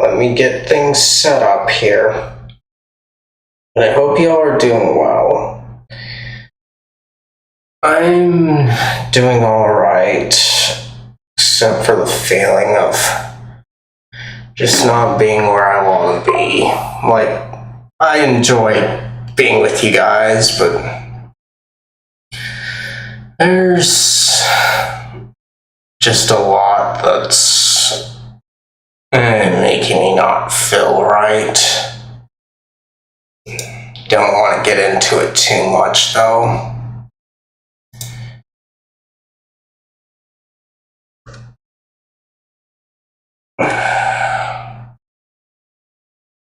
let me get things set up here. And I hope y'all are doing well. I'm doing alright, except for the feeling of just not being where I want to be. Like, I enjoy being with you guys, but there's just a lot that's making me not feel right. Don't want to get into it too much, though.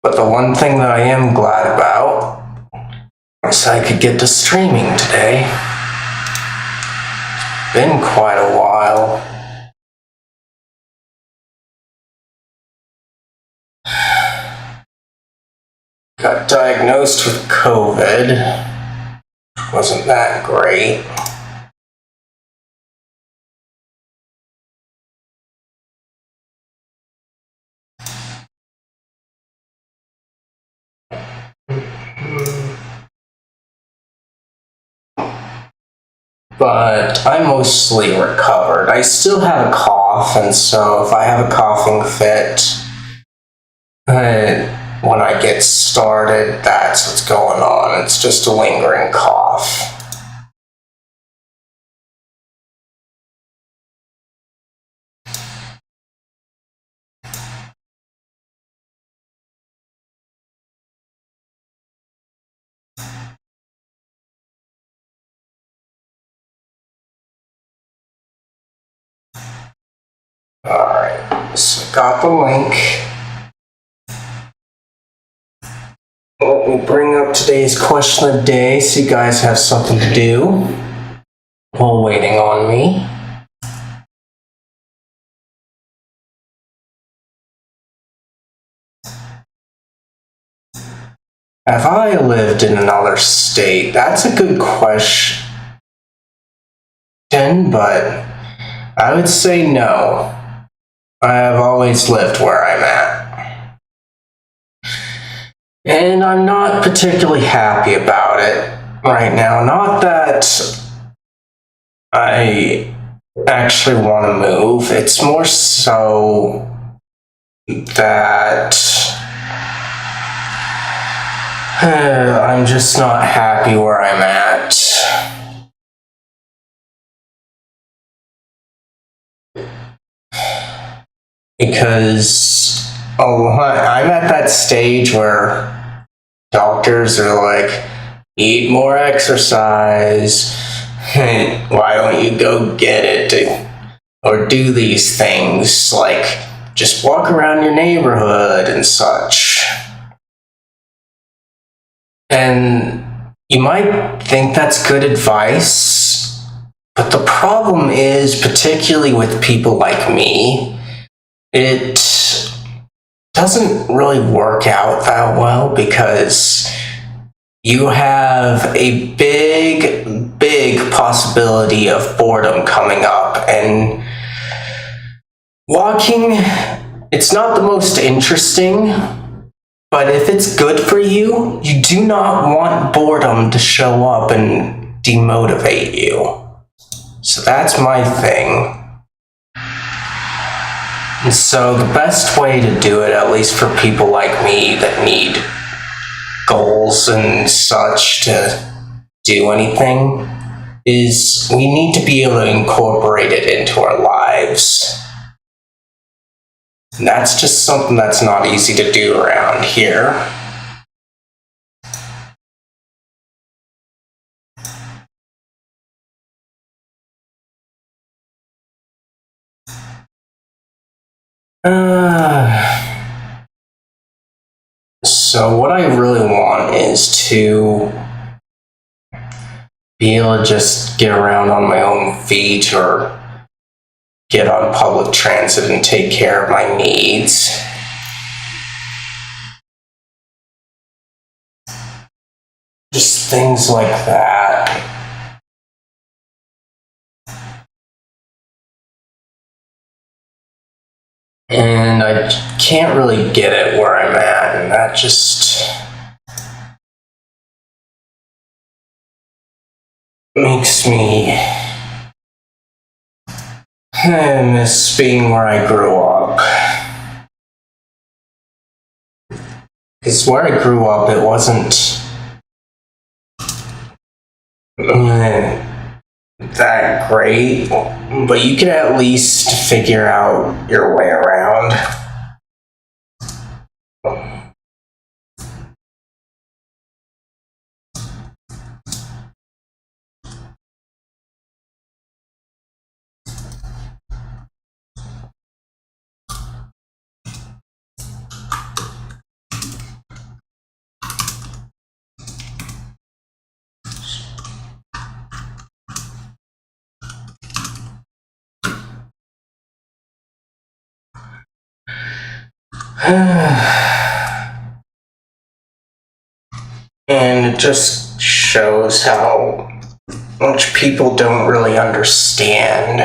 But the one thing that I am glad about is I could get to streaming today. Been quite a while. Got diagnosed with COVID. Wasn't that great. But I'm mostly recovered. I still have a cough, and so if I have a coughing fit, when I get started, that's what's going on. It's just a lingering cough. Alright, so got the link. Let me bring up today's question of the day so you guys have something to do while waiting on me. Have I lived in another state? That's a good question, but I would say no. I have always lived where I'm at. And I'm not particularly happy about it right now. Not that I actually want to move. It's more so that I'm just not happy where I'm at. Because I'm at that stage where doctors are like, eat more exercise, why don't you go get it, or do these things, like just walk around your neighborhood and such. And you might think that's good advice, but the problem is, particularly with people like me, it doesn't really work out that well because you have a big possibility of boredom coming up, and walking, it's not the most interesting, but if it's good for you, you do not want boredom to show up and demotivate you. So that's my thing. And so the best way to do it, at least for people like me that need goals and such to do anything, is we need to be able to incorporate it into our lives. And that's just something that's not easy to do around here. So what I really want is to be able to just get around on my own feet or get on public transit and take care of my needs. Just things like that. And and I can't really get it where I'm at, and that just makes me miss being where I grew up. Because where I grew up, it wasn't that great, but you can at least figure out your way around. And it just shows how much people don't really understand.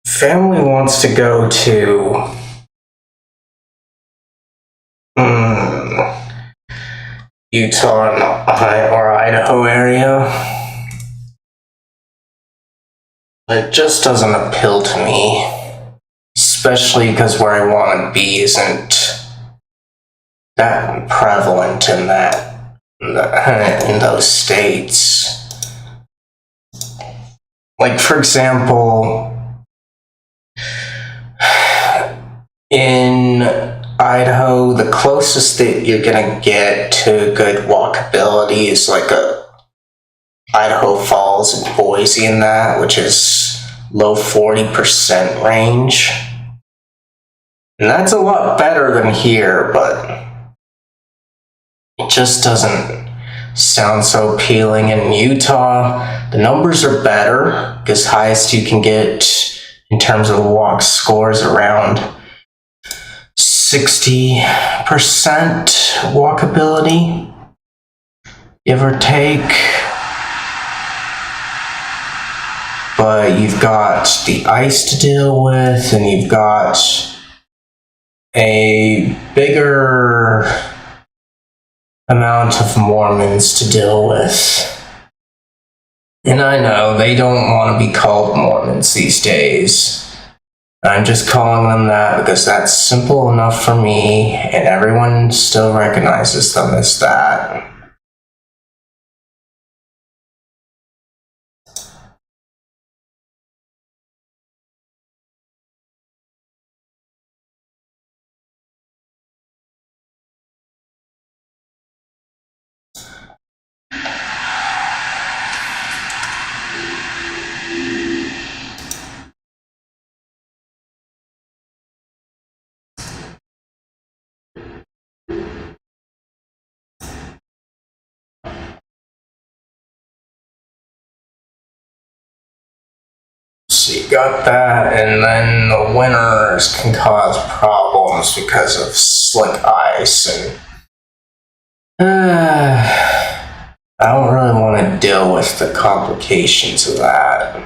Family wants to go to Utah or Idaho area. It just doesn't appeal to me, especially because where I want to be isn't that prevalent in those states. Like, for example, in Idaho, the closest that you're gonna get to good walkability is like Idaho Falls and Boise and that, which is low 40% range. And that's a lot better than here, but it just doesn't sound so appealing. In Utah, the numbers are better, because highest you can get in terms of walk scores around 60% walkability, give or take. But you've got the ice to deal with, and you've got a bigger amount of Mormons to deal with. And I know they don't want to be called Mormons these days. I'm just calling them that because that's simple enough for me, and everyone still recognizes them as that. So you got that, and then the winters can cause problems because of slick ice, and I don't really want to deal with the complications of that.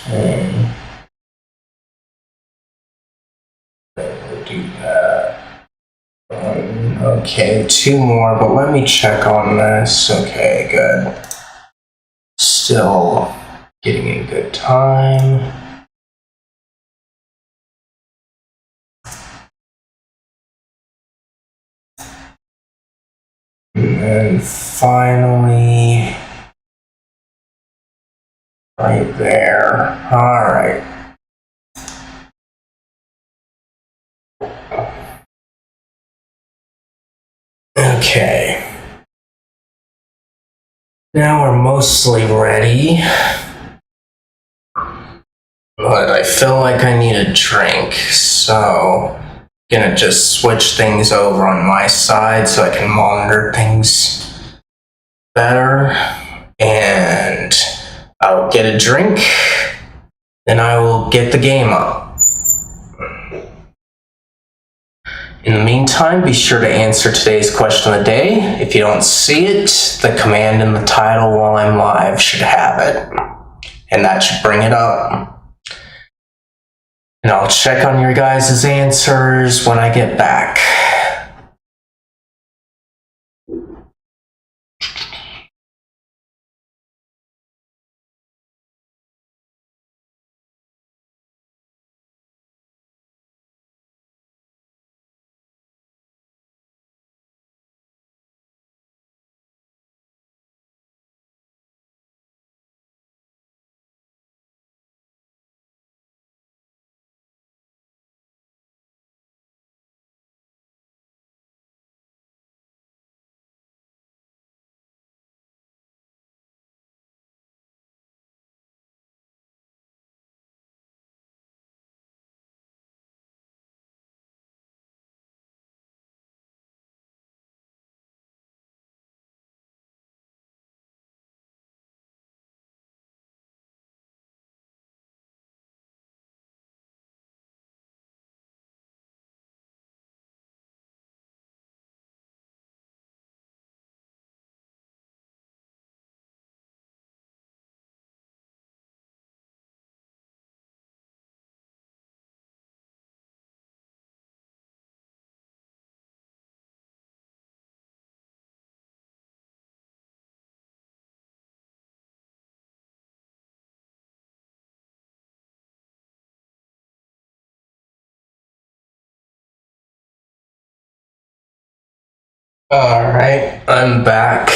Okay. We'll do that. Okay, 2 more, but let me check on this. Okay, good. Still getting in good time. And finally, right there. All right. Okay. Now we're mostly ready. But I feel like I need a drink, so I'm gonna just switch things over on my side so I can monitor things better. And I'll get a drink, then I will get the game up. In the meantime, be sure to answer today's question of the day. If you don't see it, the command in the title while I'm live should have it. And that should bring it up. And I'll check on your guys' answers when I get back. Alright, I'm back.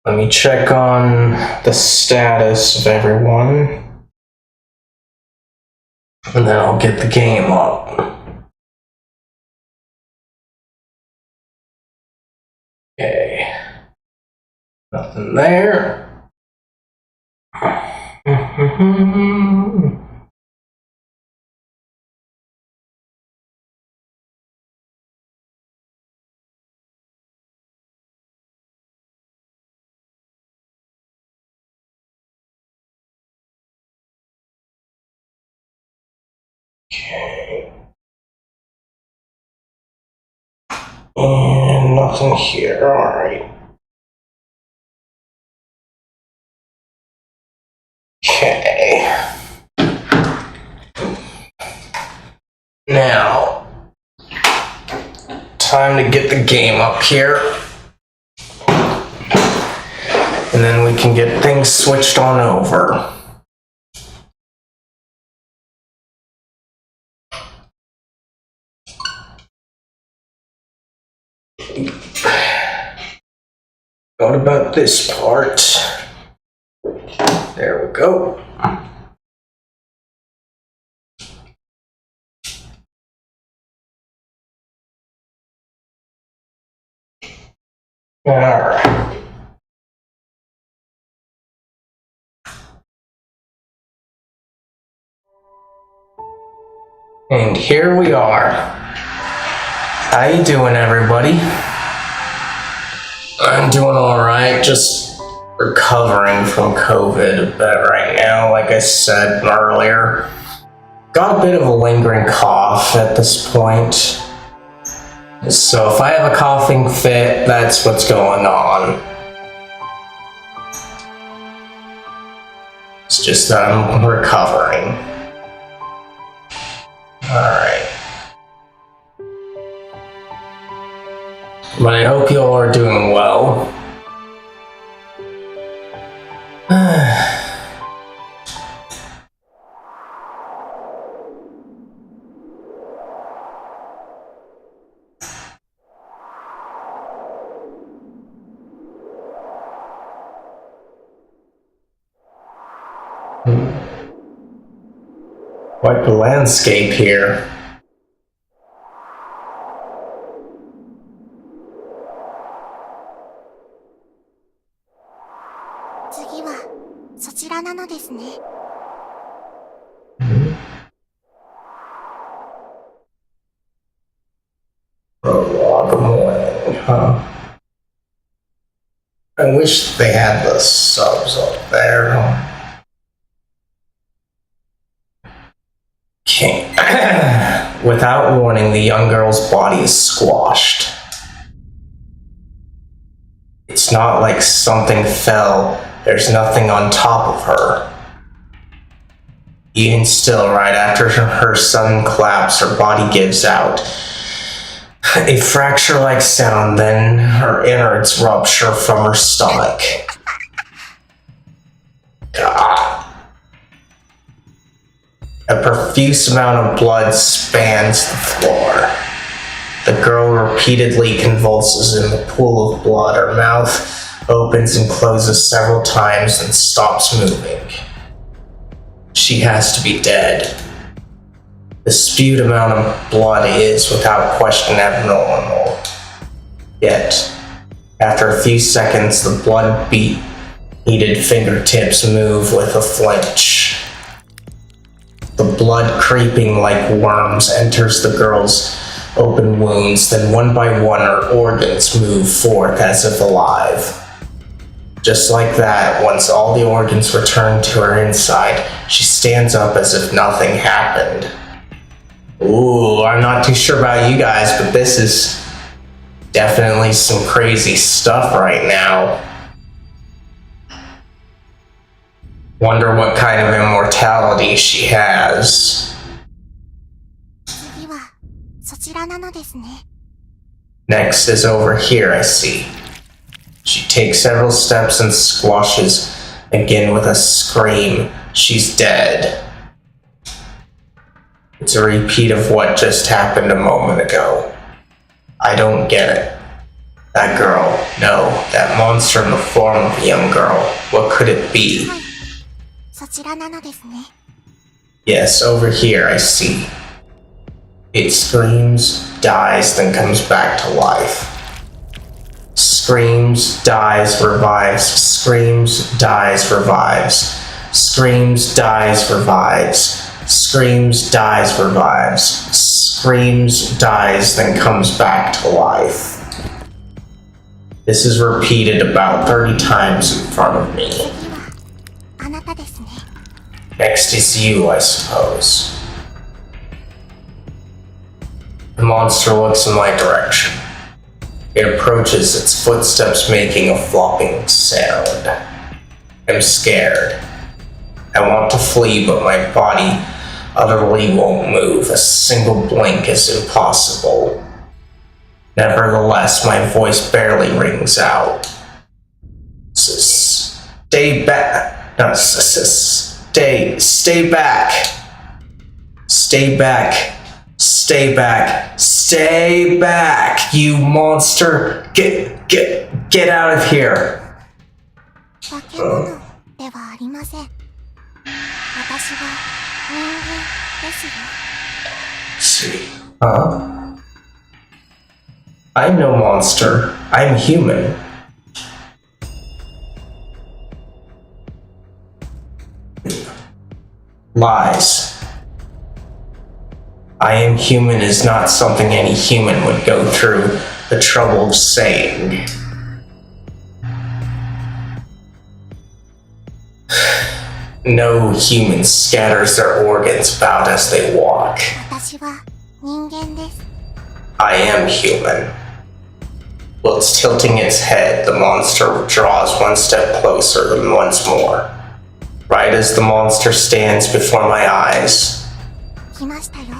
Let me check on the status of everyone. And then I'll get the game up. Okay. Nothing there. Okay. And nothing here, alright. Okay. Now, time to get the game up here. And then we can get things switched on over. What about this part? There we go. Alright. And here we are. How you doing, everybody? I'm doing alright, just recovering from COVID a bit right now, like I said earlier. Got a bit of a lingering cough at this point. So if I have a coughing fit, that's what's going on. It's just that I'm recovering. Alright. But I hope you all are doing well. Quite the landscape here. ちらなのですね。Prologue morning, huh? I wish they had the subs up there. Okay. Without warning, the young girl's body is squashed. It's not like something fell. There's nothing on top of her. Even still, right after her sudden collapse, her body gives out a fracture-like sound, then her innards rupture from her stomach. God. A profuse amount of blood spans the floor. The girl repeatedly convulses in the pool of blood. Her mouth opens and closes several times and stops moving. She has to be dead. The spewed amount of blood is, without question, abnormal. Yet, after a few seconds, the blood-beaded fingertips move with a flinch. The blood, creeping like worms, enters the girl's open wounds, then one by one her organs move forth as if alive. Just like that, once all the organs return to her inside, she stands up as if nothing happened. Ooh, I'm not too sure about you guys, but this is definitely some crazy stuff right now. Wonder what kind of immortality she has. 次はそちらなのですね。 Next is over here, I see. She takes several steps and squashes again with a scream. She's dead. It's a repeat of what just happened a moment ago. I don't get it. That girl, no, that monster in the form of a young girl. What could it be? はい、そちらなのですね。 Yes, over here, I see. It screams, dies, then comes back to life. Screams, dies, revives. Screams, dies, revives. Screams, dies, revives. Screams, dies, revives. Screams, dies, then comes back to life. This is repeated about 30 times in front of me. 次はあなたですね。 Next is you, I suppose. The monster looks in my direction. It approaches, its footsteps making a flopping sound. I'm scared. I want to flee, but my body utterly won't move. A single blink is impossible. Nevertheless, my voice barely rings out. Stay back. No, stay back. Stay back. Stay back. Stay back, you monster. Get out of here. 化け物ではありません。私は人間ですよ。 See. Huh? I'm no monster. I'm human. Lies. I am human is not something any human would go through the trouble of saying. No human scatters their organs about as they walk. 私は人間です。 I am human. While it's tilting its head, the monster draws one step closer and once more. Right as the monster stands before my eyes. 来ましたよ。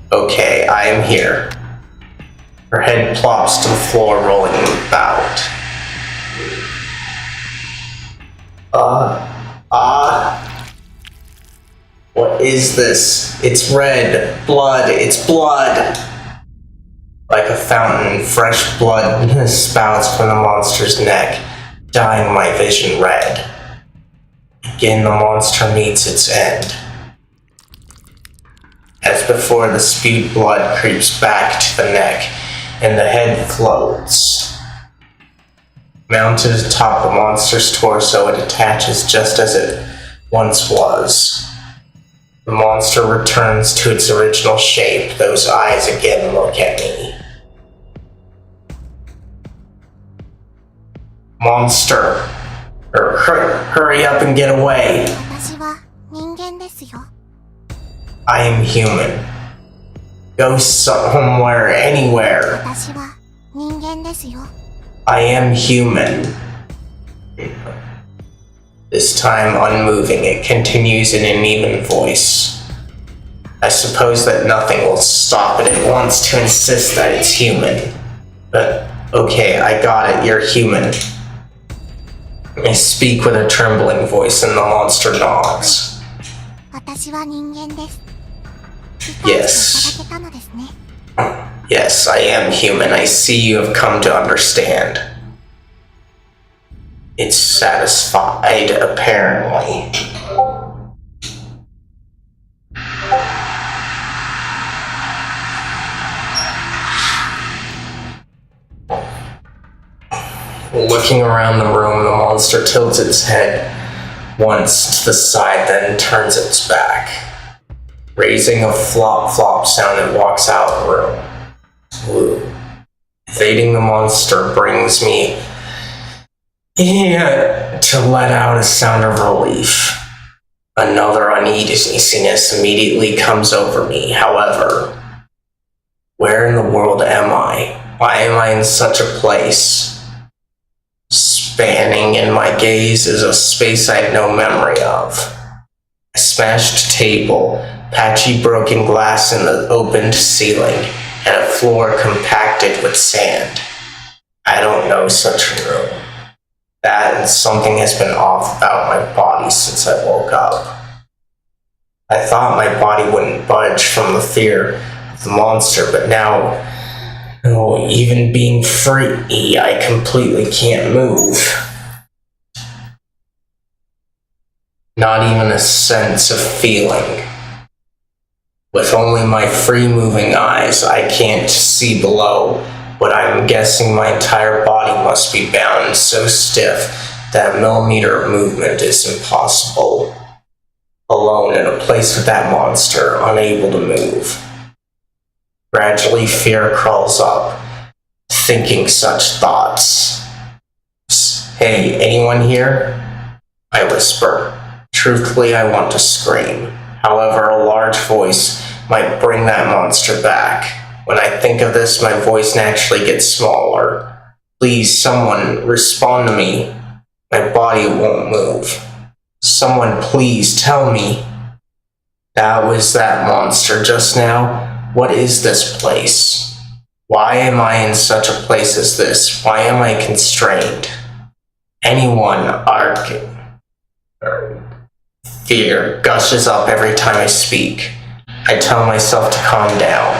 Okay, I am here. Her head plops to the floor, rolling about. What is this? It's red. Blood. It's blood. Like a fountain, fresh blood spouts from the monster's neck, dyeing my vision red. Again, the monster meets its end. As before, the spewed blood creeps back to the neck, and the head floats. Mounted atop the monster's torso, it attaches just as it once was. The monster returns to its original shape. Those eyes again look at me. Monster, hurry up and get away. 私は人間ですよ。 I am human. Go somewhere, anywhere. 私は人間ですよ。 I am human. This time unmoving, it continues in an even voice. I suppose that nothing will stop it. It wants to insist that it's human. But, okay, I got it, you're human. I speak with a trembling voice and the monster nods. 私は人間です。 Yes. 理解していただけたのですね。 Yes, I am human. I see you have come to understand. It's satisfied, apparently. Looking around the room, the monster tilts its head once to the side, then turns its back. Raising a flop-flop sound, it walks out of the room. Ooh. Evading the monster brings me to let out a sound of relief. Another uneasiness immediately comes over me. However, where in the world am I? Why am I in such a place? Spanning in my gaze is a space I have no memory of. A smashed table, patchy broken glass in the opened ceiling, and a floor compacted with sand. I don't know such a room. That and something has been off about my body since I woke up. I thought my body wouldn't budge from the fear of the monster, but now, even being free, I completely can't move. Not even a sense of feeling. With only my free-moving eyes, I can't see below, but I'm guessing my entire body must be bound so stiff that a millimeter of movement is impossible. Alone in a place with that monster, unable to move. Gradually, fear crawls up, thinking such thoughts. Hey, anyone here? I whisper. Truthfully, I want to scream. However, a large voice might bring that monster back. When I think of this, my voice naturally gets smaller. Please, someone, respond to me. My body won't move. Someone, please, tell me. That was that monster just now. What is this place? Why am I in such a place as this? Why am I constrained? Anyone, fear gushes up every time I speak. I tell myself to calm down,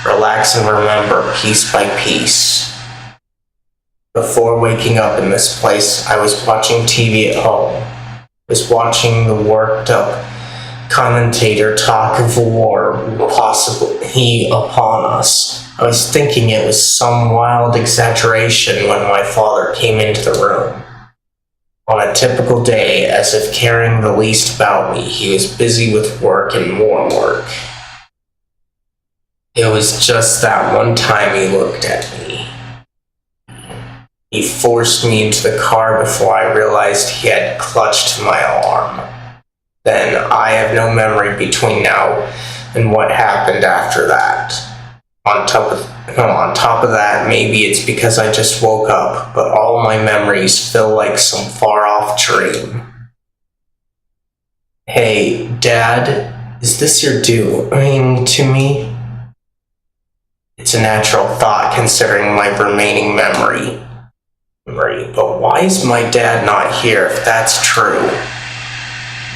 relax and remember piece by piece. Before waking up in this place, I was watching TV at home. I was watching the worked up commentator talk of war possibly upon us. I was thinking it was some wild exaggeration when my father came into the room. On a typical day, as if caring the least about me, he was busy with work and more work. It was just that one time he looked at me. He forced me into the car before I realized he had clutched my arm. Then I have no memory between now and what happened after that. On top of that, maybe it's because I just woke up, but all my memories feel like some far-off dream. Hey, Dad, is this your doing to me? It's a natural thought considering my remaining memory. But why is my dad not here if that's true?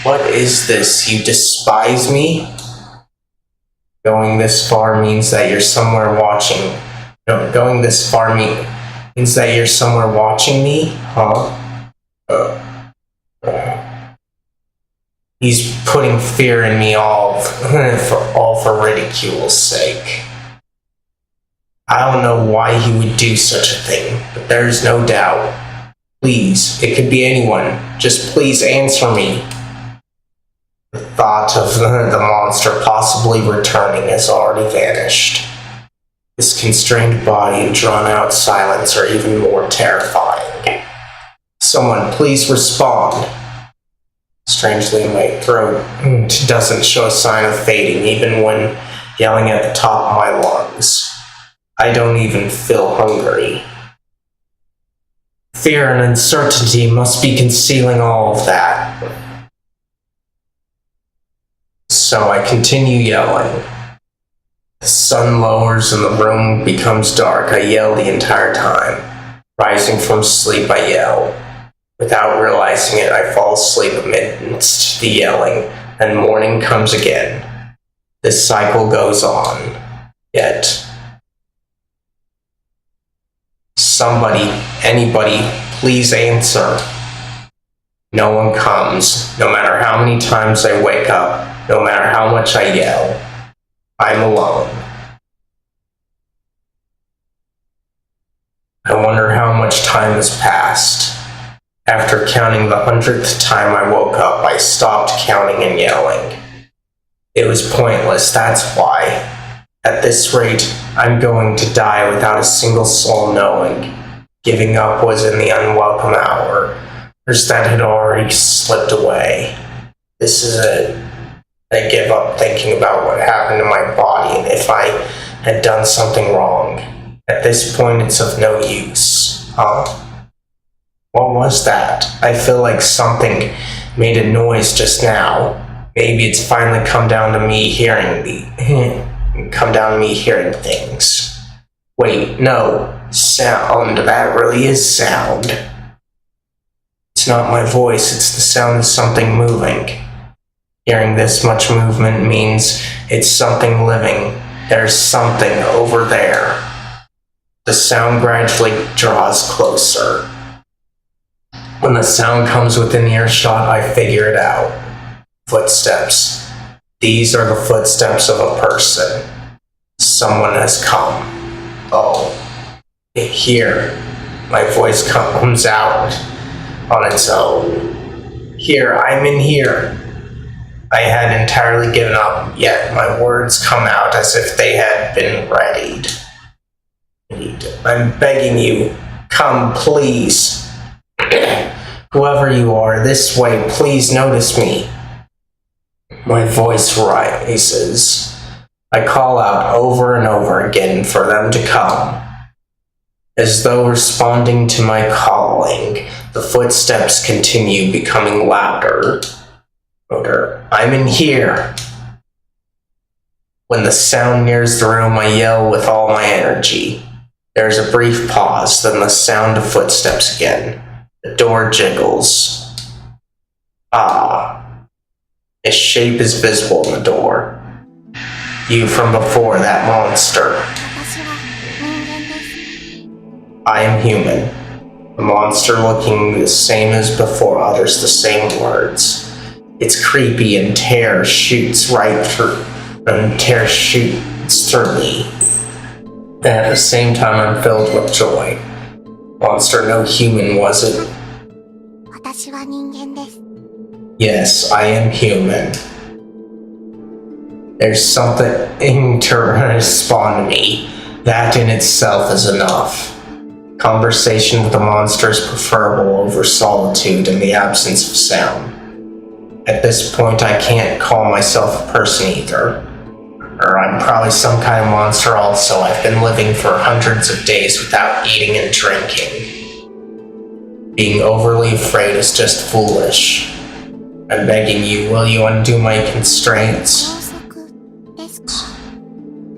What is this? You despise me? Going this far means that you're somewhere watching. No, going this far means that you're somewhere watching me? Huh? He's putting fear in me all for ridicule's sake. I don't know why he would do such a thing, but there's no doubt. Please, it could be anyone. Just please answer me. The thought of the monster possibly returning has already vanished. His constrained body and drawn-out silence are even more terrifying. Someone, please respond. Strangely, my throat doesn't show a sign of fading, even when yelling at the top of my lungs. I don't even feel hungry. Fear and uncertainty must be concealing all of that. So I continue yelling. The sun lowers and the room becomes dark. I yell the entire time. Rising from sleep, I yell. Without realizing it, I fall asleep amidst the yelling, and morning comes again. This cycle goes on. Yet, somebody, anybody, please answer. No one comes, no matter how many times I wake up, no matter how much I yell. I'm alone. I wonder how much time has passed. After counting the 100th time I woke up, I stopped counting and yelling. It was pointless, that's why. At this rate, I'm going to die without a single soul knowing. Giving up was in the unwelcome hour. Others that had already slipped away. This is it. I give up thinking about what happened to my body and if I had done something wrong. At this point, it's of no use. What was that? I feel like something made a noise just now. Maybe it's finally come down to me hearing things. Wait, no. Sound. That really is sound. It's not my voice, it's the sound of something moving. Hearing this much movement means it's something living. There's something over there. The sound gradually draws closer. When the sound comes within earshot, I figure it out. Footsteps. These are the footsteps of a person. Someone has come. Oh. Here. My voice comes out on its own. Here, I'm in here. I had entirely given up, yet my words come out as if they had been readied. I'm begging you, come, please. Whoever you are, this way, please notice me. My voice rises. I call out over and over again for them to come. As though responding to my calling, the footsteps continue becoming louder. I'm in here. When the sound nears the room, I yell with all my energy. There's a brief pause, then the sound of footsteps again. The door jiggles. Ah. A shape is visible in the door. You from before, that monster. I am human. The monster looking the same as before utters the same words. It's creepy and terror shoots through me. And at the same time I'm filled with joy. Monster, no human, was it? Yes, I am human. There's something to respond to me. That in itself is enough. Conversation with the monster is preferable over solitude in the absence of sound. At this point, I can't call myself a person either. Or I'm probably some kind of monster also. I've been living for hundreds of days without eating and drinking. Being overly afraid is just foolish. I'm begging you, will you undo my constraints?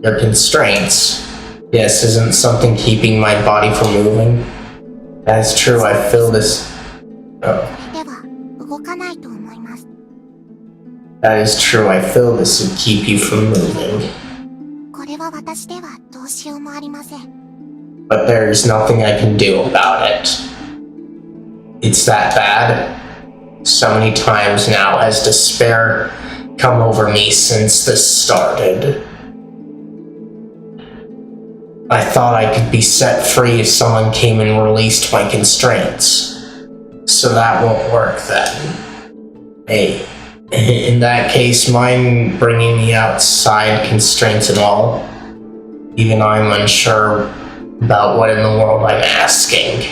Your constraints? Yes, isn't something keeping my body from moving? That's true, I feel this... Oh. That is true, I feel this would keep you from moving. But there is nothing I can do about it. It's that bad. So many times now has despair come over me since this started. I thought I could be set free if someone came and released my constraints. So that won't work then. Hey, in that case, mind bringing me outside, constraints and all. Even I'm unsure about what in the world I'm asking.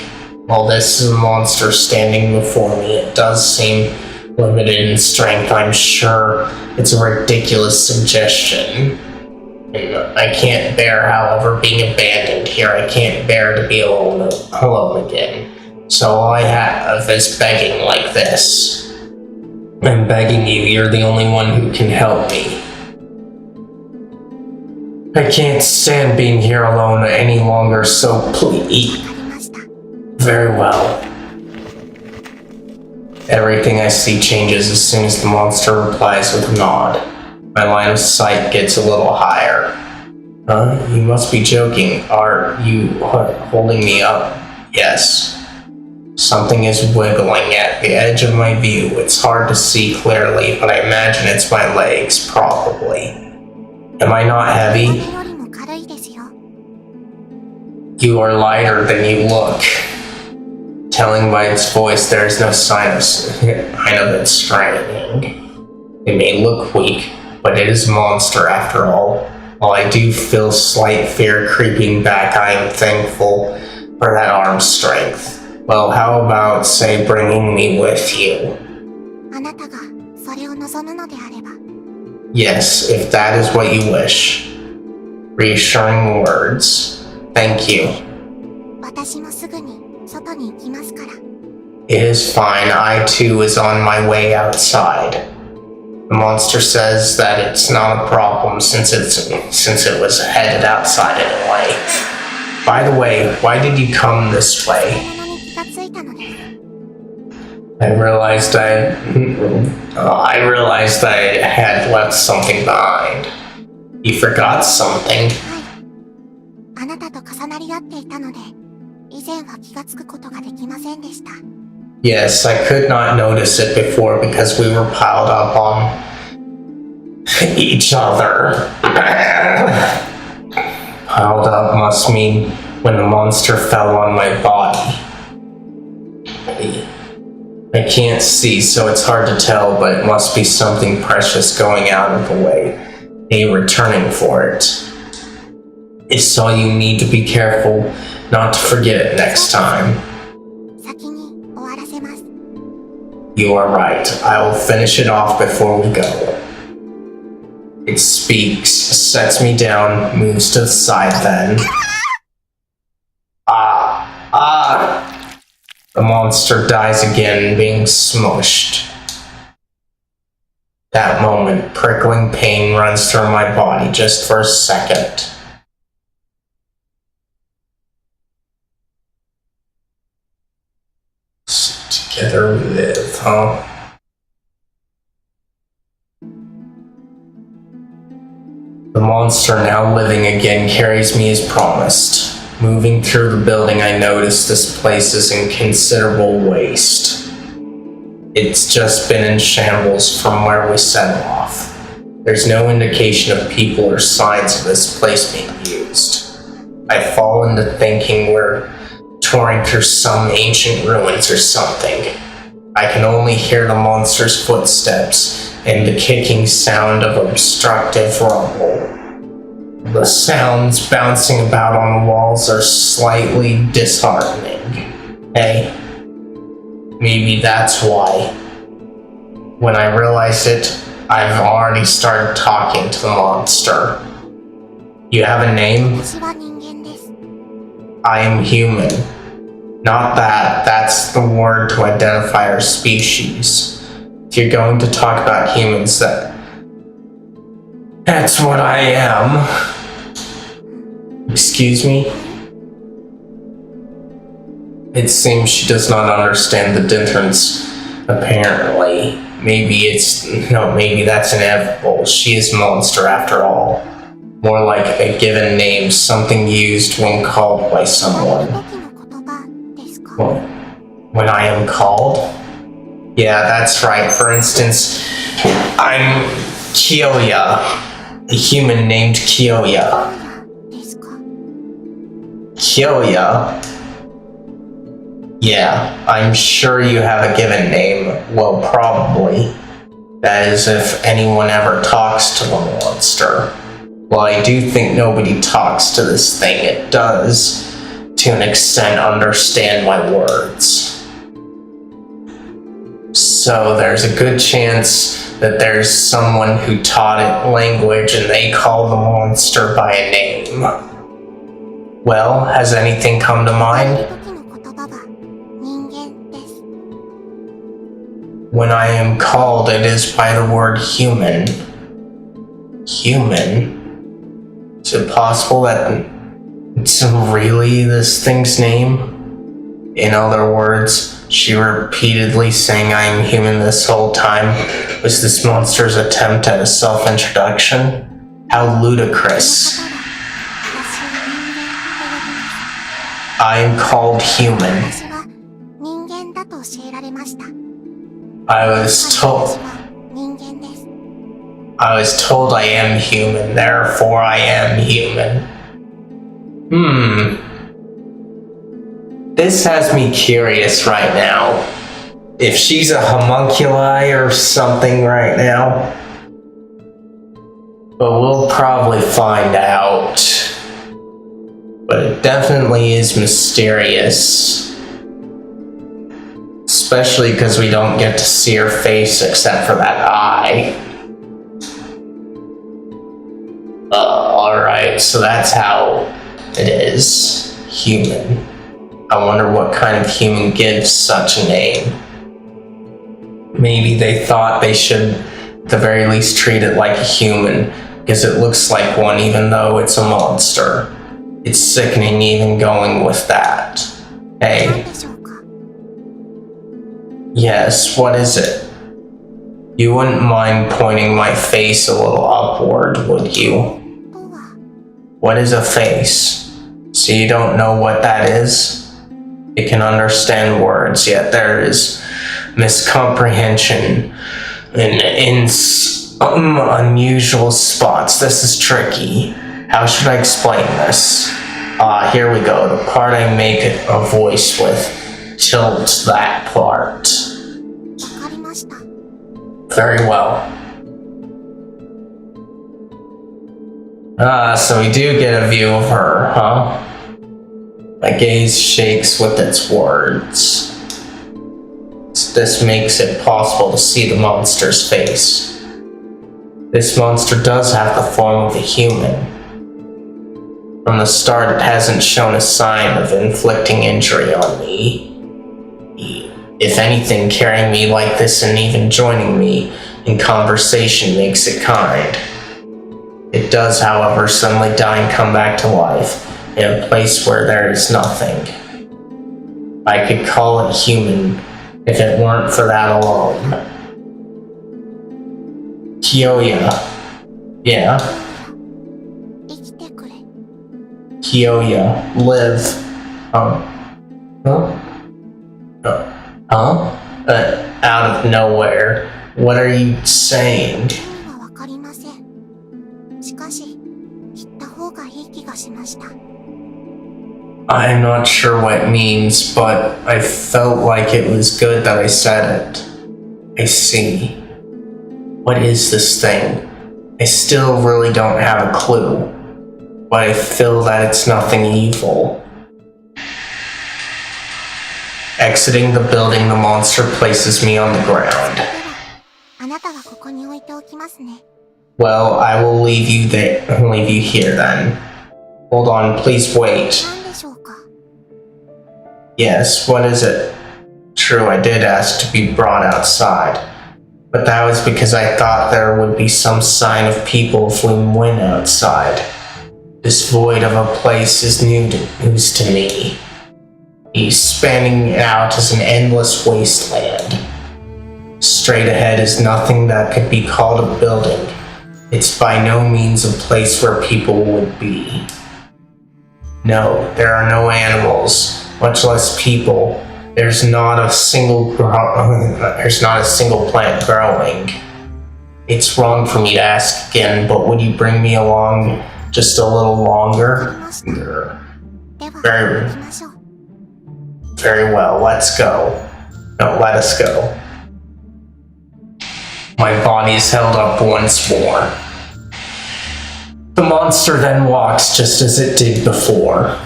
While this is a monster standing before me, it does seem limited in strength. I'm sure it's a ridiculous suggestion. And I can't bear, however, being abandoned here. I can't bear to be alone again. So all I have is begging like this. I'm begging you, you're the only one who can help me. I can't stand being here alone any longer, so please. Very well. Everything I see changes as soon as the monster replies with a nod. My line of sight gets a little higher. Huh? You must be joking. Are you holding me up? Yes. Something is wiggling at the edge of my view. It's hard to see clearly, but I imagine it's my legs, probably. Am I not heavy? You are lighter than you look. Telling by its voice there is no sign of it straining. It may look weak, but it is a monster after all. While I do feel slight fear creeping back, I am thankful for that arm strength. Well, how about, say, bringing me with you? Yes, if that is what you wish. Reassuring words. Thank you. It is fine. I too is on my way outside. The monster says that it's not a problem since it was headed outside anyway. By the way, why did you come this way? I realized I had left something behind. You forgot something. Yes, I could not notice it before because we were piled up on each other. Piled up must mean when the monster fell on my body. I can't see, so it's hard to tell, but it must be something precious going out of the way. Returning for it. So you need to be careful not to forget it next time. You are right. I will finish it off before we go. It speaks, sets me down, moves to the side then. The monster dies again, being smushed. That moment, prickling pain runs through my body just for a second. Together we live, huh? The monster, now living again, carries me as promised. Moving through the building, I notice this place is in considerable waste. It's just been in shambles from where we set off. There's no indication of people or signs of this place being used. I fall into thinking we're touring through some ancient ruins or something. I can only hear the monster's footsteps and the kicking sound of obstructive rubble. The sounds bouncing about on the walls are slightly disheartening. Hey, maybe that's why. When I realized it, I've already started talking to the monster. You have a name? I am human. Not that, that's the word to identify our species. If you're going to talk about humans, that's what I am. Excuse me? It seems she does not understand the difference, apparently. Maybe that's inevitable. She is a monster after all. More like a given name, something used when called by someone. Well, when I am called? Yeah, that's right. For instance, I'm Kyoya, a human named Kyoya. Kyoya? Yeah, I'm sure you have a given name. Well, probably. That is, if anyone ever talks to the monster. Well, I do think nobody talks to this thing. It does, to an extent, understand my words. So there's a good chance that there's someone who taught it language and they call the monster by a name. Well, has anything come to mind? 時の言葉は人間です。 When I am called, it is by the word human. Human? Is it possible that it's really this thing's name? In other words, she repeatedly saying I am human this whole time was this monster's attempt at a self-introduction? How ludicrous. 私は人間と呼びます。 I am called human. 私は人間だと教えられました。 I was told I am human, therefore I am human. This has me curious right now. If she's a homunculi or something right now. But we'll probably find out. But it definitely is mysterious. Especially because we don't get to see her face except for that eye. Alright, so that's how it is. Human. I wonder what kind of human gives such a name. Maybe they thought they should, at the very least, treat it like a human, because it looks like one even though it's a monster. It's sickening even going with that. Hey. 何でしょうか。 Yes, what is it? You wouldn't mind pointing my face a little upward, would you? とは What is a face? So you don't know what that is? It can understand words, yet there is miscomprehension in some unusual spots. This is tricky. How should I explain this? Here we go. The part I make a voice with. Tilt that part. わかりました。 Very well. So we do get a view of her, huh? My gaze shakes with its words. This makes it possible to see the monster's face. This monster does have the form of a human. From the start, it hasn't shown a sign of inflicting injury on me. If anything, carrying me like this and even joining me in conversation makes it kind. It does, however, suddenly die and come back to life in a place where there is nothing. I could call it human if it weren't for that alone. Kyoya. Yeah? 生きてくれ。 Kyoya. Live. Huh? Out of nowhere. What are you saying? 意味はわかりません。しかし、言った方がいい気がしました。 I'm not sure what it means, but I felt like it was good that I said it. I see. What is this thing? I still really don't have a clue, but I feel that it's nothing evil. Exiting the building, the monster places me on the ground. では、あなたはここに置いておきますね。 Well, I will leave you here then. Hold on, please wait. 何でしょうか。 Yes, what is it? True, I did ask to be brought outside. But that was because I thought there would be some sign of people if we went outside. This void of a place is news to me. He's spanning out as an endless wasteland. Straight ahead is nothing that could be called a building. It's by no means a place where people would be. No, there are no animals, much less people. There's not a single plant growing. It's wrong for me to ask again, but would you bring me along just a little longer? では、Very, 行きましょう。Very well, let's go. No, let us go. My body is held up once more. The monster then walks just as it did before,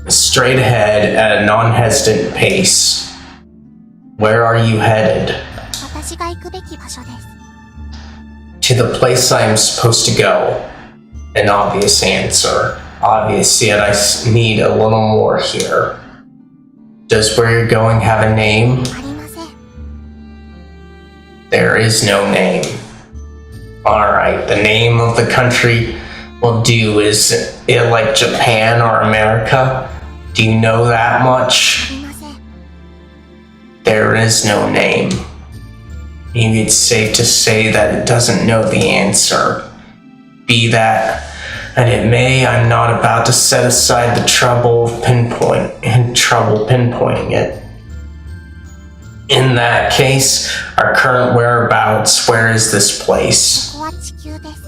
straight ahead at a non-hesitant pace. Where are you headed? 私が行くべき場所です。 To the place I am supposed to go. An obvious answer. Obvious, yet I need a little more here. Does where you're going have a name? ありません。 There is no name. Alright, the name of the country will do. Is it like Japan or America? Do you know that あ much? りません。 There is no name. Maybe it's safe to say that it doesn't know the answer. Be that and it may, I'm not about to set aside the trouble of pinpointing it. In that case, our current whereabouts, where is this place? ここは地球です。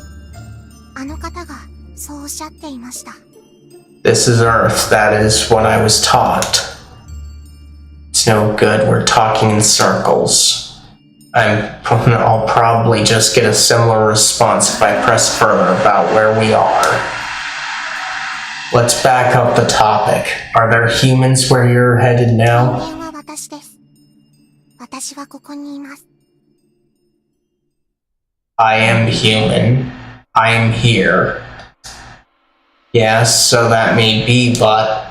あの方がそうおっしゃっていました。 This is Earth, that is what I was taught. It's no good, we're talking in circles. I'll probably just get a similar response if I press further about where we are. Let's back up the topic. Are there humans where you're headed 人 now? 間は私です。私はここにいます。 I am human. I am here. Yes, so that may be, but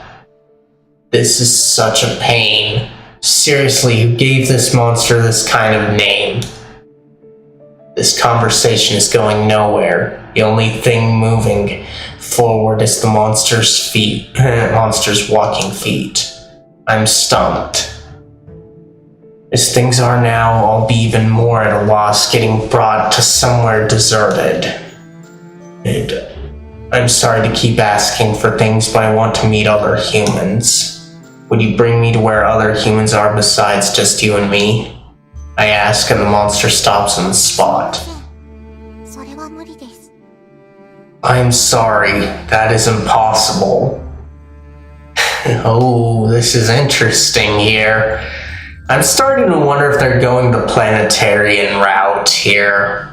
this is such a pain. Seriously, who gave this monster this kind of name? This conversation is going nowhere. The only thing moving forward is the monster's feet, monster's walking feet. I'm stumped. As things are now, I'll be even more at a loss getting brought to somewhere deserted. I'm sorry to keep asking for things, but I want to meet other humans. Would you bring me to where other humans are besides just you and me? I ask, and the monster stops on the spot. それは無理です。 I'm sorry, that is impossible. Oh, this is interesting here. I'm starting to wonder if they're going the planetarian route here.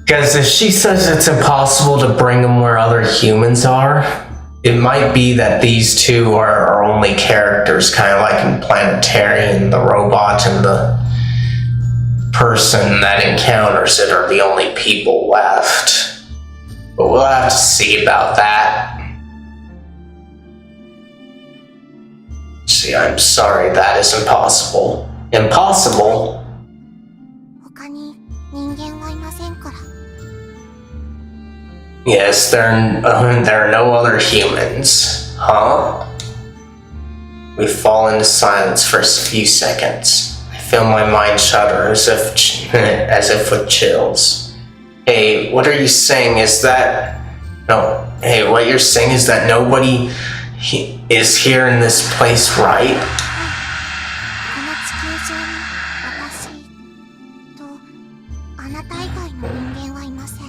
Because if she says it's impossible to bring them where other humans are, it might be that these two are our only characters, kind of like in Planetarian, the robot and the person that encounters it are the only people left. But we'll have to see about that. See, I'm sorry, that is impossible. Impossible? 他に人間はいませんから。 Yes, there are no other humans. Huh? We fall into silence for a few seconds. I feel my mind shudder as if with chills. Hey, what are you saying? Is that... No. Hey, what you're saying is that nobody is here in this place, right? この地球上に私とあなた以外の人間はいません。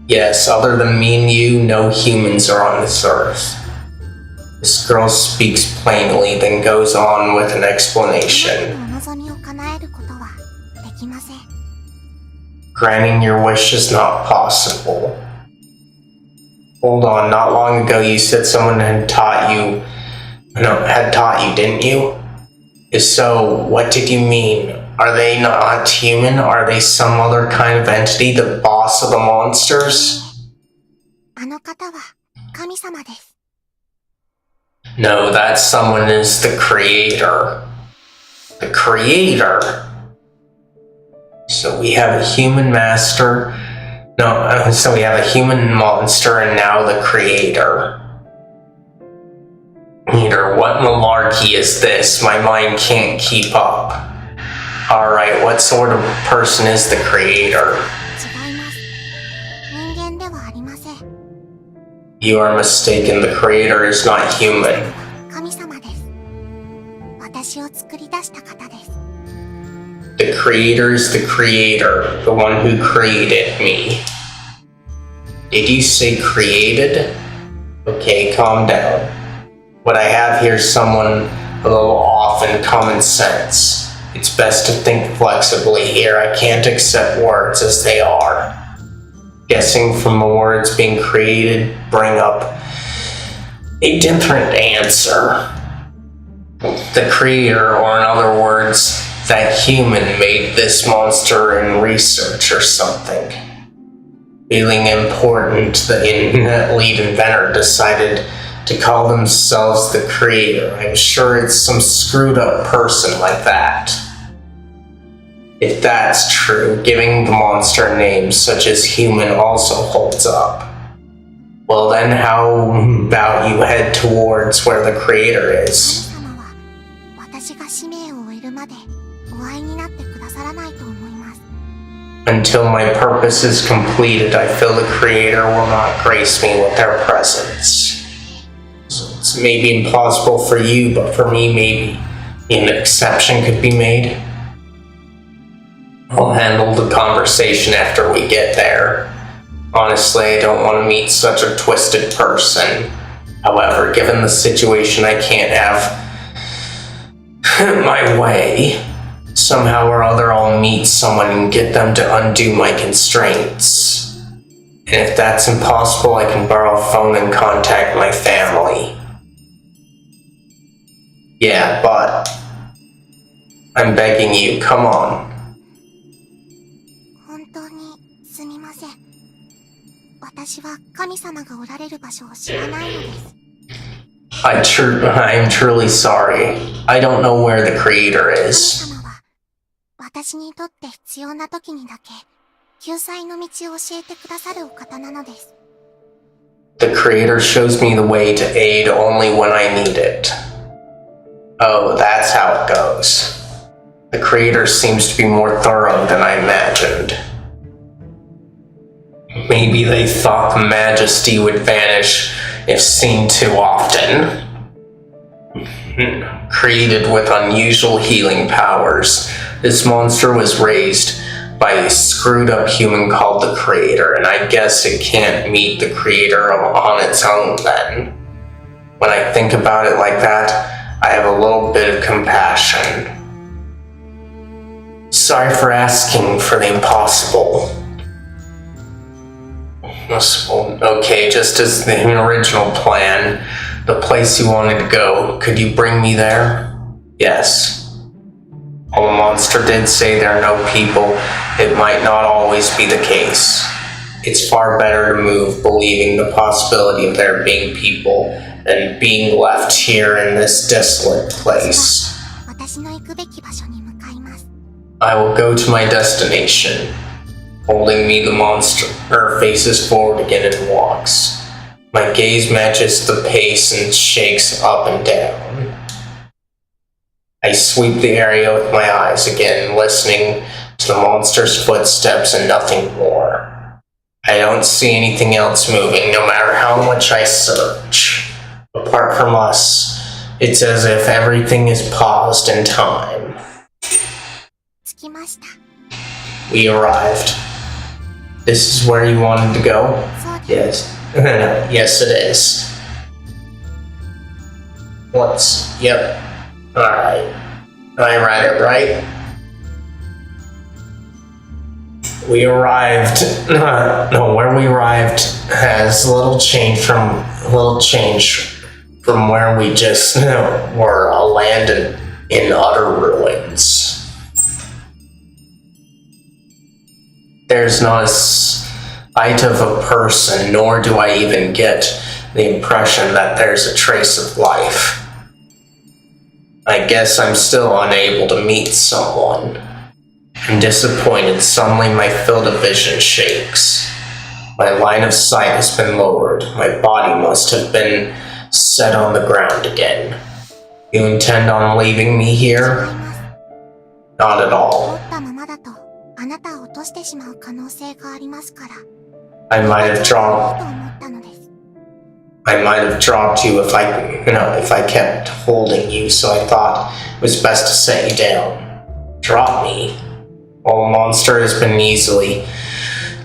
Yes, other than me and you, no humans are on this earth. This girl speaks plainly, then goes on with an あなた explanation. のお望みを叶えることはできません。 Granting your wish is not possible. Hold on, not long ago you said someone had taught you, didn't you? If so, what did you mean? Are they not human? Are they some other kind of entity, the boss of the monsters? あの方は神様です。 No, that someone is the creator. The creator? So we have a human master. No, so we have a human monster and now the creator. What malarkey is this? My mind can't keep up. Alright, what sort of person is the creator? 違います。人間ではありません。 You are mistaken, the creator is not human. 神様です。私を作り出した方です。 The creator is the creator, the one who created me. Did you say created? Okay, calm down. What I have here is someone a little off in common sense. It's best to think flexibly here. I can't accept words as they are. Guessing from the words being created bring up a different answer. The creator, or in other words, that human made this monster in research or something. Feeling important, the lead inventor decided to call themselves the creator. I'm sure it's some screwed up person like that. If that's true, giving the monster names such as human also holds up. Well then, how about you head towards where the creator is? Until my purpose is completed, I feel the creator will not grace me with their presence. So it's maybe impossible for you, but for me maybe an exception could be made. I'll handle the conversation after we get there. Honestly, I don't want to meet such a twisted person. However, given the situation, I can't have my way. Somehow or other, I'll meet someone and get them to undo my constraints. And if that's impossible, I can borrow a phone and contact my family. Yeah, but I'm begging you, come on. I'm truly sorry. I don't know where the creator is. The creator shows me the way to aid only when I need it. Oh, that's how it goes. The creator seems to be more thorough than I imagined. Maybe they thought the majesty would vanish if seen too often. Created with unusual healing powers, this monster was raised by a screwed up human called the Creator, and I guess it can't meet the Creator on its own then. When I think about it like that, I have a little bit of compassion. Sorry for asking for the impossible. Okay, just as the original plan, the place you wanted to go, could you bring me there? Yes. While the monster did say there are no people, it might not always be the case. It's far better to move believing the possibility of there being people than being left here in this desolate place. I will go to my destination. Holding me, the monster faces forward again and walks. My gaze matches the pace and shakes up and down. I sweep the area with my eyes again, listening to the monster's footsteps and nothing more. I don't see anything else moving, no matter how much I search. Apart from us, it's as if everything is paused in time. We arrived. This is where you wanted to go? Yes. Yes, it is. Yep. Alright. I read it right. We arrived. No, where we arrived has little change from where we just were, a land in utter ruins. There's not a sight of a person, nor do I even get the impression that there's a trace of life. I guess I'm still unable to meet someone. I'm disappointed. Suddenly my field of vision shakes. My line of sight has been lowered. My body must have been set on the ground again. You intend on leaving me here? Not at all. I might have dropped you if I kept holding you, so I thought it was best to set you down. Drop me? Well, the monster has been easily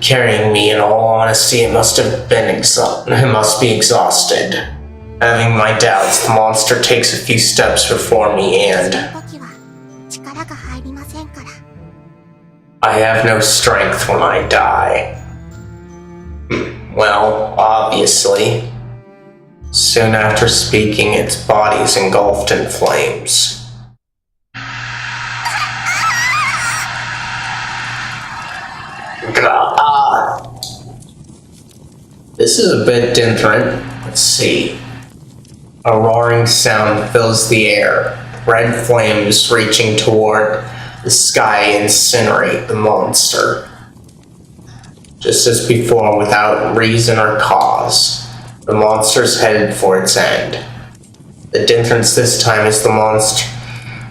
carrying me. In all honesty, it must be exhausted. Having my doubts, the monster takes a few steps before me and その時は力が入りませんから。 I have no strength when I die. Well, obviously. Soon after speaking, its body is engulfed in flames. This is a bit different. Let's see. A roaring sound fills the air. Red flames reaching toward the sky incinerate the monster. Just as before, without reason or cause, the monster's headed for its end. The difference this time is the monster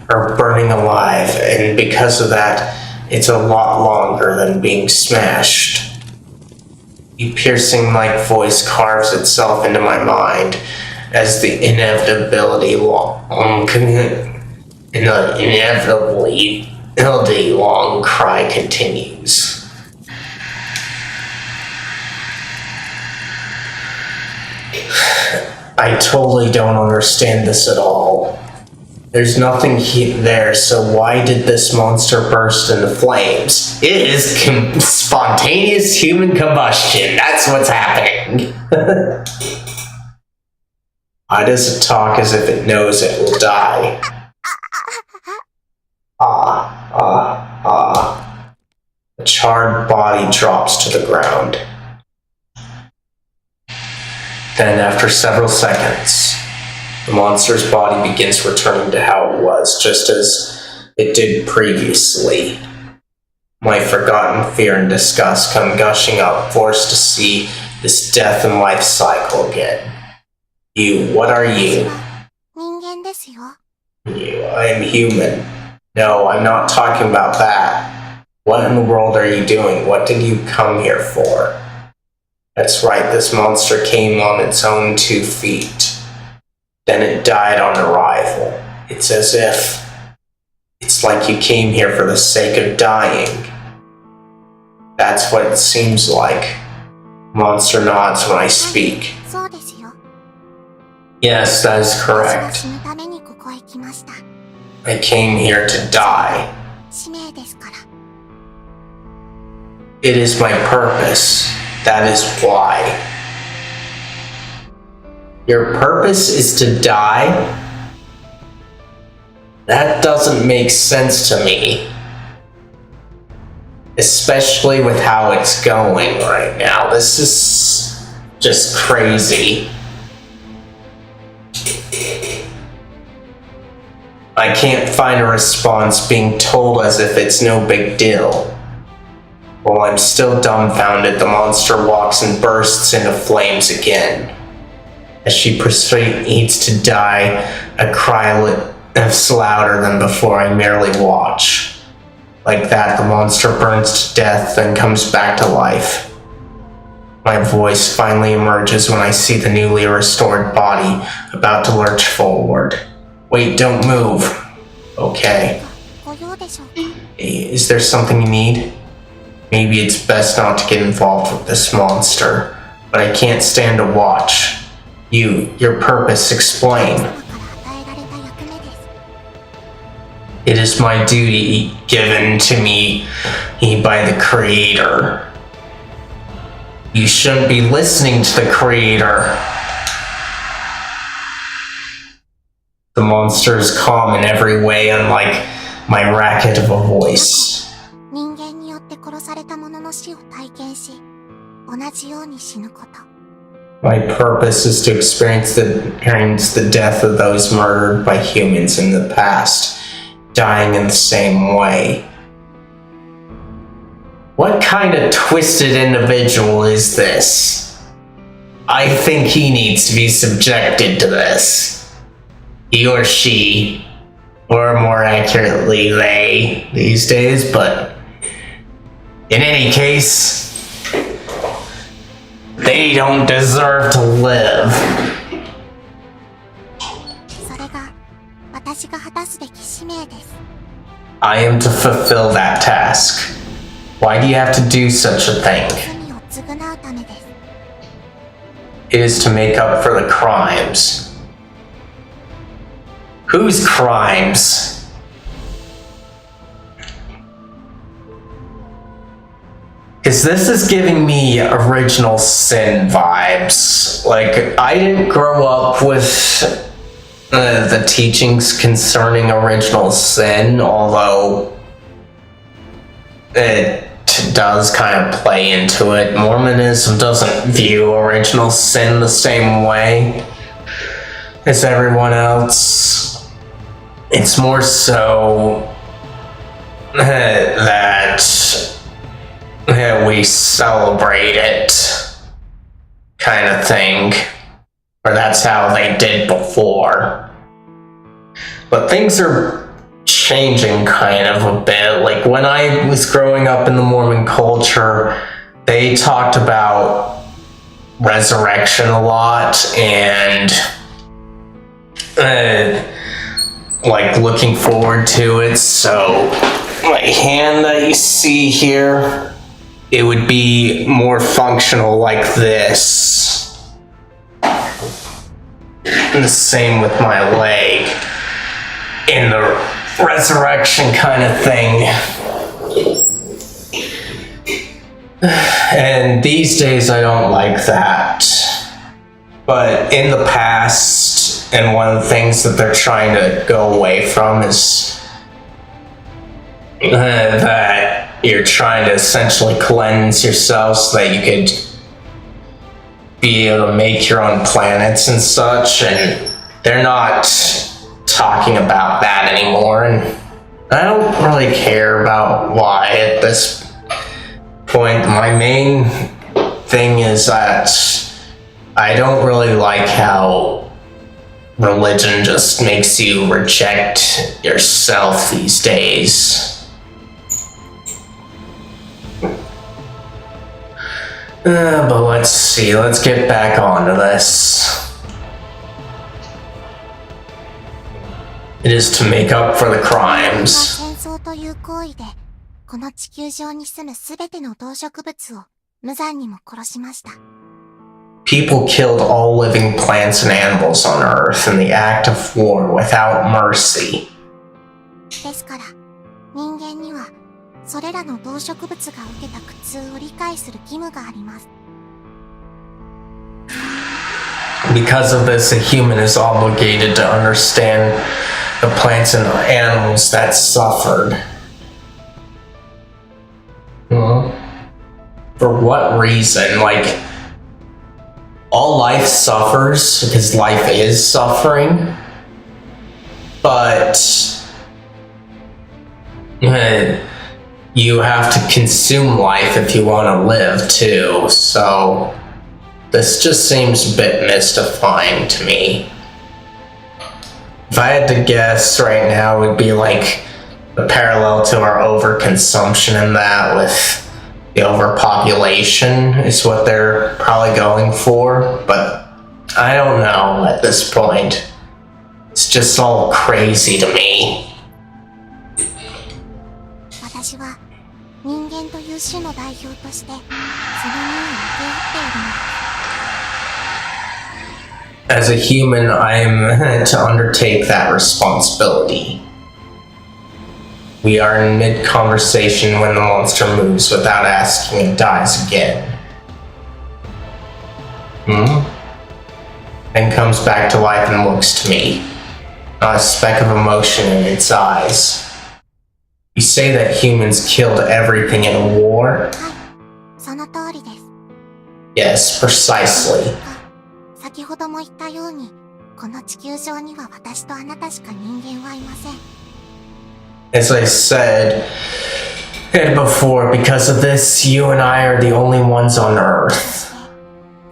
are burning alive, and because of that, it's a lot longer than being smashed. A piercing-like voice carves itself into my mind as the inevitably long cry continues. I totally don't understand this at all. There's nothing there, so why did this monster burst into flames? It is spontaneous human combustion. That's what's happening. Why does it talk as if it knows it will die? The charred body drops to the ground. Then, after several seconds, the monster's body begins returning to how it was, just as it did previously. My forgotten fear and disgust come gushing up, forced to see this death and life cycle again. You, what are you? 人間ですよ。 You, I am human. No, I'm not talking about that. What in the world are you doing? What did you come here for? That's right, this monster came on its own 2 feet. Then it died on arrival. It's as if... It's like you came here for the sake of dying. That's what it seems like. Monster nods when I speak. そうですよ。 Yes, that is 私は correct. 死ぬためにここへ来ました。 I came here to die. 使命ですから。 It is my purpose. That is why. Your purpose is to die? That doesn't make sense to me. Especially with how it's going right now. This is just crazy. I can't find a response, being told as if it's no big deal. While I'm still dumbfounded, the monster walks and bursts into flames again. As she proceeds to die, a cry lifts louder than before. I merely watch. Like that, the monster burns to death, then comes back to life. My voice finally emerges when I see the newly restored body about to lurch forward. Wait, don't move. Okay. ご用でしょうか。 Is there something you need? Maybe it's best not to get involved with this monster, but I can't stand to watch. Your purpose, explain. 様から与えられた役目です。 It is my duty given to me by the Creator. You shouldn't be listening to the Creator. The monster is calm in every way, unlike my racket of a voice. 人間によって殺された者の死を体験し、同じように死ぬこと。 My purpose is to experience the death of those murdered by humans in the past, dying in the same way. What kind of twisted individual is this? I think he needs to be subjected to this. He or she, or more accurately, they, these days, but in any case, they don't deserve to live. それが私が果たすべき使命です。 I am to fulfill that task. Why do you have to do such a thing? 罪を償うためです。it is to make up for the crimes. Whose crimes? Because this is giving me original sin vibes. Like, I didn't grow up with the teachings concerning original sin, although it does kind of play into it. Mormonism doesn't view original sin the same way as everyone else. It's more so that we celebrate it, kind of thing. Or that's how they did before. But things are changing kind of a bit. Like, when I was growing up in the Mormon culture, they talked about resurrection a lot and like looking forward to it. So my hand that you see here, it would be more functional like this. And the same with my leg in the resurrection kind of thing. And these days I don't like that. But in the past, and one of the things that they're trying to go away from is that you're trying to essentially cleanse yourself so that you could be able to make your own planets and such, and they're not talking about that anymore, and I don't really care about why at this point. My main thing is that I don't really like how religion just makes you reject yourself these days. But let's see, let's get back onto this. It is to make up for the crimes. 戦争という行為で、この地球上に住むすべての動植物を無残にも殺しました。People killed all living plants and animals on Earth in the act of war without mercy. ですから、人間にはそれらの動植物が受けた苦痛を理解する義務があります。Because of this, a human is obligated to understand the plants and animals that suffered. For what reason? Like, all life suffers because life is suffering, but you have to consume life if you want to live too, so this just seems a bit mystifying to me. If I had to guess right now, it would be like the parallel to our overconsumption in that, with the overpopulation is what they're probably going for, but I don't know at this point. It's just all crazy to me. 私は人間という種の代表としてその任を請け負っているのです。As a human, I'm to undertake that responsibility. We are in mid-conversation when the monster moves without asking and dies again. Then comes back to life and looks to me. Not a speck of emotion in its eyes. You say that humans killed everything in a war? はい、その通りです。 Yes, precisely. 先ほども言ったように、この地球上には私とあなたしか人間はいません。As I said before, because of this, you and I are the only ones on Earth.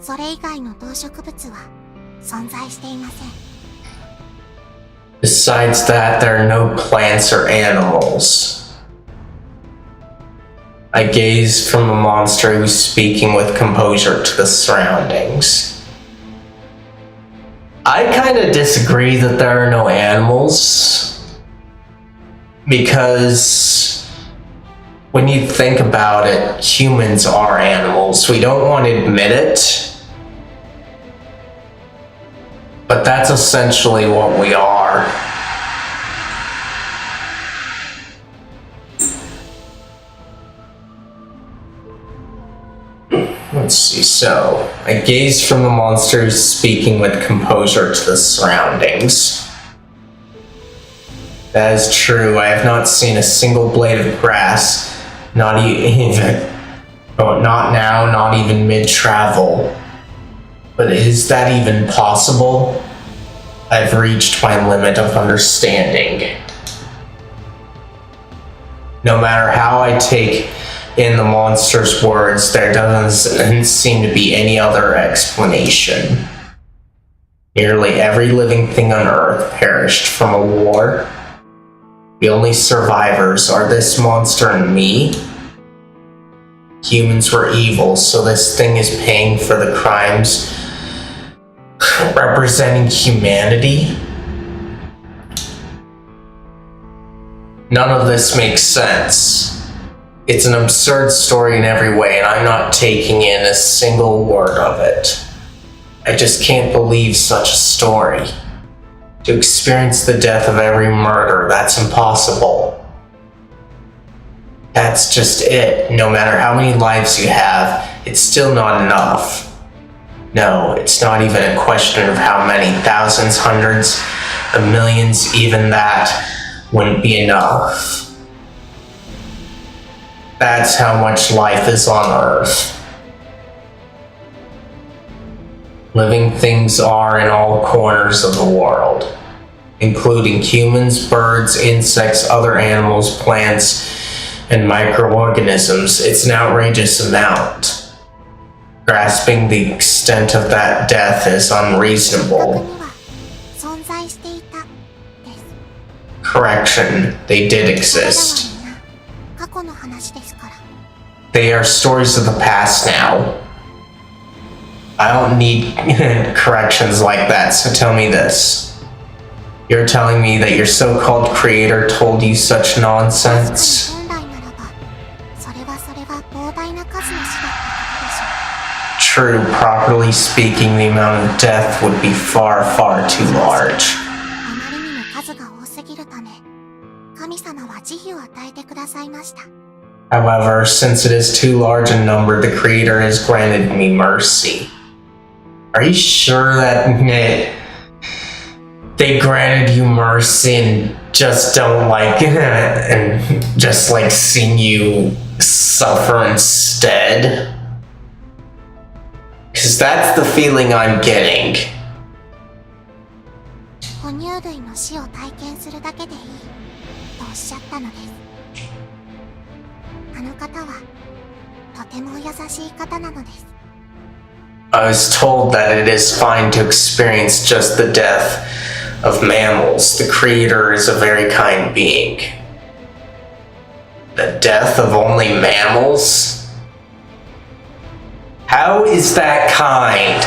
それ以外の動植物は存在していません。 Besides that, there are no plants or animals. I gaze from the monster who's speaking with composure to the surroundings. I kind of disagree that there are no animals, because when you think about it, humans are animals. We don't want to admit it, But that's essentially what we are. Let's see, so I gaze from the monsters, speaking with composure to the surroundings. That is true, I have not seen a single blade of grass, not even, not now, not even mid-travel. But is that even possible? I've reached my limit of understanding. No matter how I take in the monster's words, there doesn't seem to be any other explanation. Nearly every living thing on Earth perished from a war. The only survivors are this monster and me. Humans were evil, so this thing is paying for the crimes representing humanity. None of this makes sense. It's an absurd story in every way, and I'm not taking in a single word of it. I just can't believe such a story. To experience the death of every murder, that's impossible. That's just it. No matter how many lives you have, it's still not enough. No, it's not even a question of how many. Thousands, hundreds of millions, even that wouldn't be enough. That's how much life is on Earth. Living things are in all corners of the world, including humans, birds, insects, other animals, plants, and microorganisms. It's an outrageous amount. Grasping the extent of that death is unreasonable. Correction, they did exist. They are stories of the past now. I don't need corrections like that, so tell me this. You're telling me that your so-called creator told you such nonsense? True, properly speaking, the amount of death would be far, far too large. However, since it is too large a number, the Creator has granted me mercy. Are you sure that they granted you mercy and just don't like and just like seeing you suffer instead? Because that's the feeling I'm getting. I was told that it is fine to experience just the death of mammals. The Creator is a very kind being. The death of only mammals? How is that kind?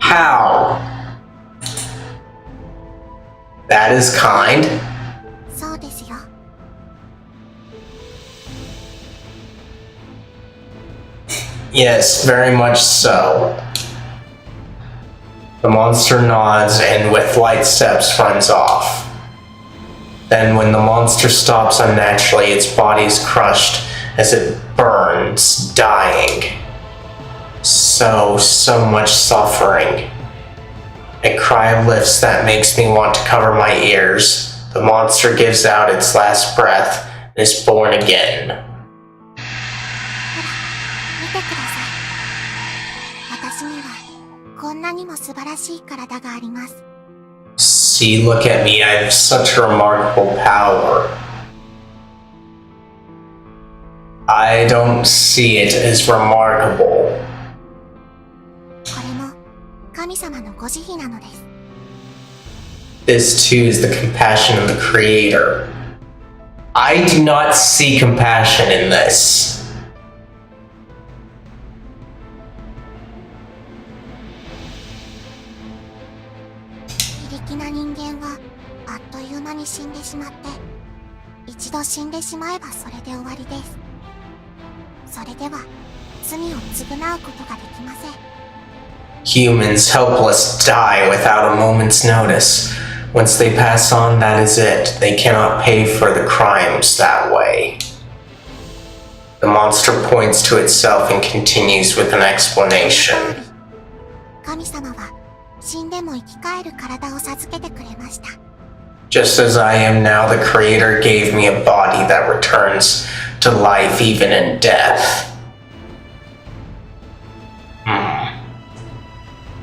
How? That is kind? Yes, very much so. The monster nods and with light steps runs off. Then when the monster stops unnaturally, its body is crushed as it burns, dying. So much suffering. A cry lifts that makes me want to cover my ears. The monster gives out its last breath and is born again. See, look at me, I have such a remarkable power. I don't see it as remarkable. This too is the compassion of the Creator. I do not see compassion in this. Humans, helpless, die without a moment's notice. Once they pass on, that is it. They cannot pay for the crimes that way. The monster points to itself and continues with an explanation. 神様は死んでも生き返る体を授けてくれました。 Just as I am now, the Creator gave me a body that returns to life even in death.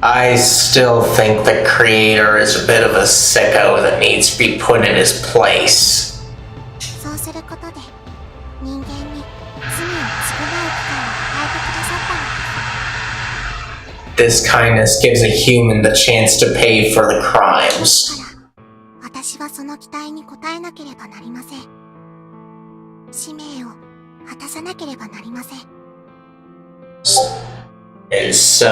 I still think the Creator is a bit of a sicko that needs to be put in his place. そうすることで人間に罪を償う機会を与えてくださったのです。 This kindness gives a human the chance to pay for the crimes. 私はその期待に応えなければなりません。使命を果たさなければなりません。 And so,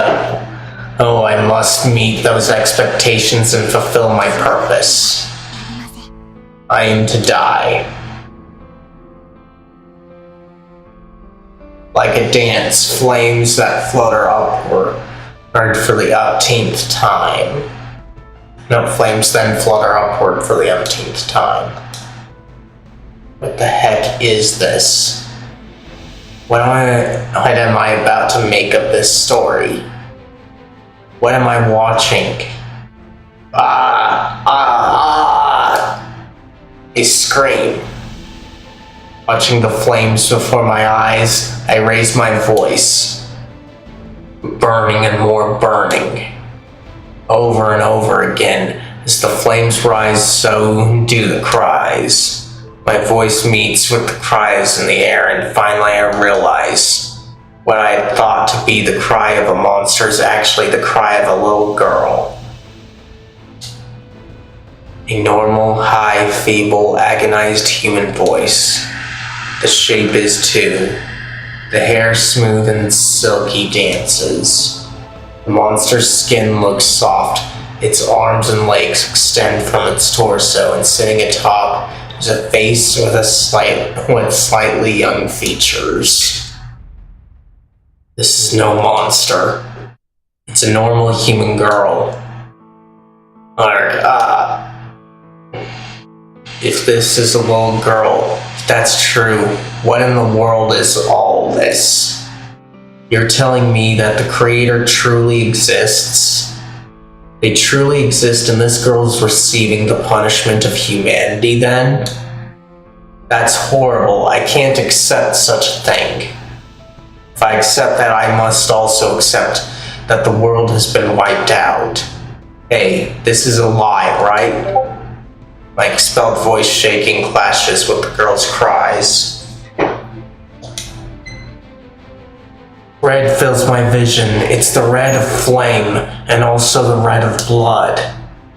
oh, I must meet those expectations and fulfill my purpose. I am to die. Like a dance, flames that flutter upward, burned for the umpteenth time. No, flames then flutter upward for the umpteenth time. What the heck is this? What am I about to make of this story? What am I watching? A scream. Watching the flames before my eyes, I raise my voice. Burning and more burning. Over and over again, as the flames rise, so do the cries. My voice meets with the cries in the air, and finally I realize what I had thought to be the cry of a monster is actually the cry of a little girl. A normal, high, feeble, agonized human voice. The shape is too. The hair smooth and silky dances. The monster's skin looks soft. Its arms and legs extend from its torso, and sitting atop is a face with slightly young features. This is no monster. It's a normal human girl. If this is a little girl, if that's true, what in the world is all this? You're telling me that the Creator truly exists? They truly exist and this girl is receiving the punishment of humanity then? That's horrible. I can't accept such a thing. If I accept that, I must also accept that the world has been wiped out. Hey, this is a lie, right? My expelled voice shaking clashes with the girl's cries. Red fills my vision. It's the red of flame, and also the red of blood.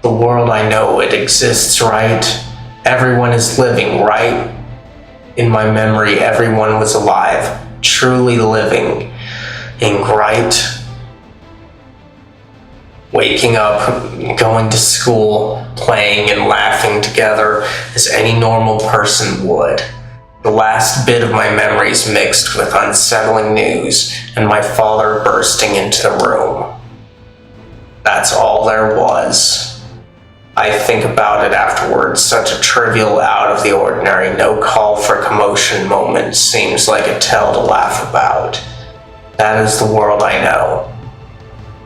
The world I know, it exists, right? Everyone is living, right? In my memory, everyone was alive, truly living, right? Waking up, going to school, playing and laughing together as any normal person would. The last bit of my memories mixed with unsettling news and my father bursting into the room. That's all there was. I think about it afterwards, such a trivial, out of the ordinary, no call for commotion moment seems like a tale to laugh about. That is the world I know.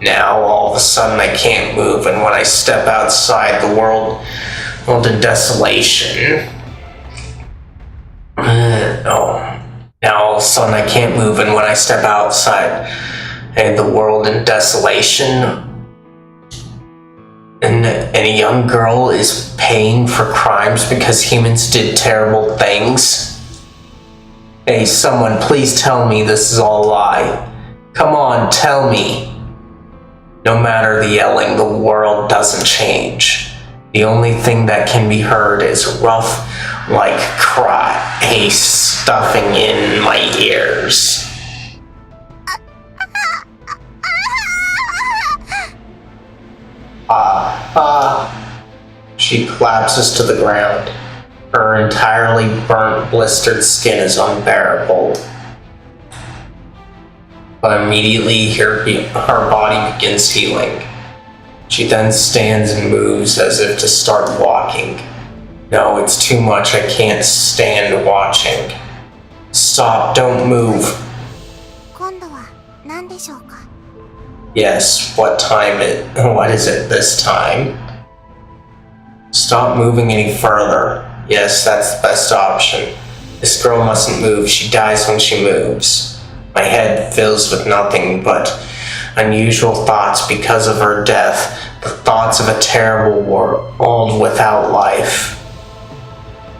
Now, all of a sudden, I can't move, and when I step outside, the world in desolation. Now all of a sudden, I can't move, and when I step outside, and the world in desolation, and a young girl is paying for crimes because humans did terrible things. Hey, someone, please tell me this is all a lie. Come on, tell me. No matter the yelling, the world doesn't change. The only thing that can be heard is rough, like cry stuffing in my ears. She collapses to the ground. Her entirely burnt, blistered skin is unbearable. but immediately her body begins healing. She then stands and moves as if to start walking. No, it's too much. I can't stand watching. Stop, don't move. 今度は何でしょうか? Yes, what is it this time? Stop moving any further. Yes, that's the best option. This girl mustn't move. She dies when she moves. My head fills with nothing but unusual thoughts because of her death. The thoughts of a terrible world without life.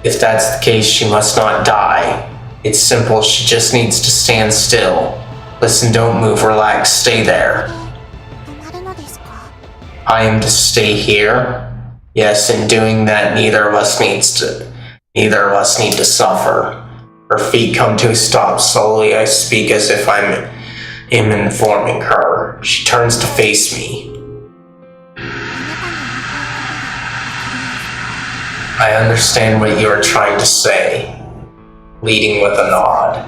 If that's the case, she must not die. It's simple. She just needs to stand still. Listen, don't move. Relax. Stay there. 止まるのですか? I am to stay here? Yes, in doing that, neither of us need to suffer. Her feet come to a stop. Slowly I speak as if I am informing her. She turns to face me. I understand what you are trying to say, leading with a nod.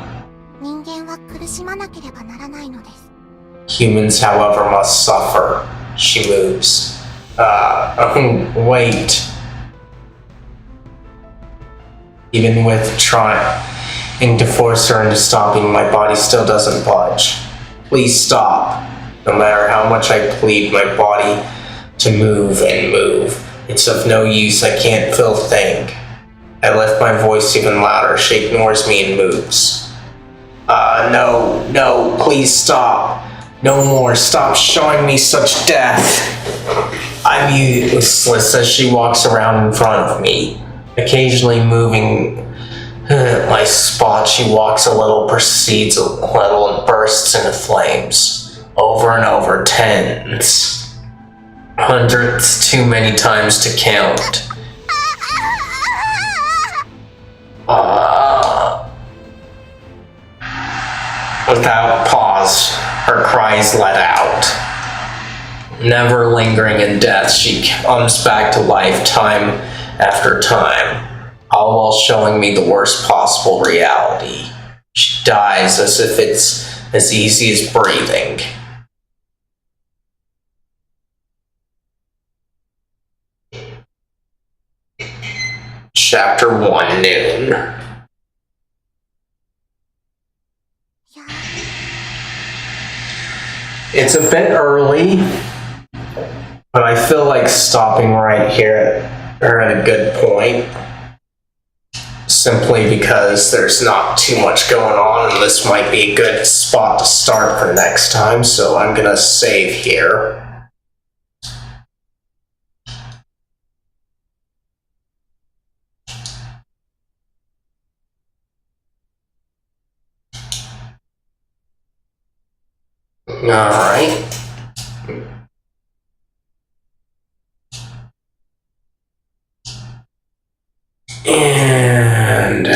人間は苦しまなければならないのです. Humans, however, must suffer. She moves. Wait. Even with trying to force her into stopping, my body still doesn't budge. Please stop. No matter how much I plead my body to move and move, it's of no use. I can't feel a thing. I lift my voice even louder. She ignores me and moves. No, please stop. No more. Stop showing me such death. I'm useless as she walks around in front of me, occasionally moving my spot. She walks a little, proceeds a little, and bursts into flames. Over and over, tens, hundreds, too many times to count. Without pause, her cries let out. Never lingering in death, she comes back to life time after time, all while showing me the worst possible reality. She dies as if it's as easy as breathing. Chapter 1, Noon. It's a bit early, but I feel like stopping right here at a good point. Simply because there's not too much going on, and this might be a good spot to start for next time, so I'm gonna save here. Alright. And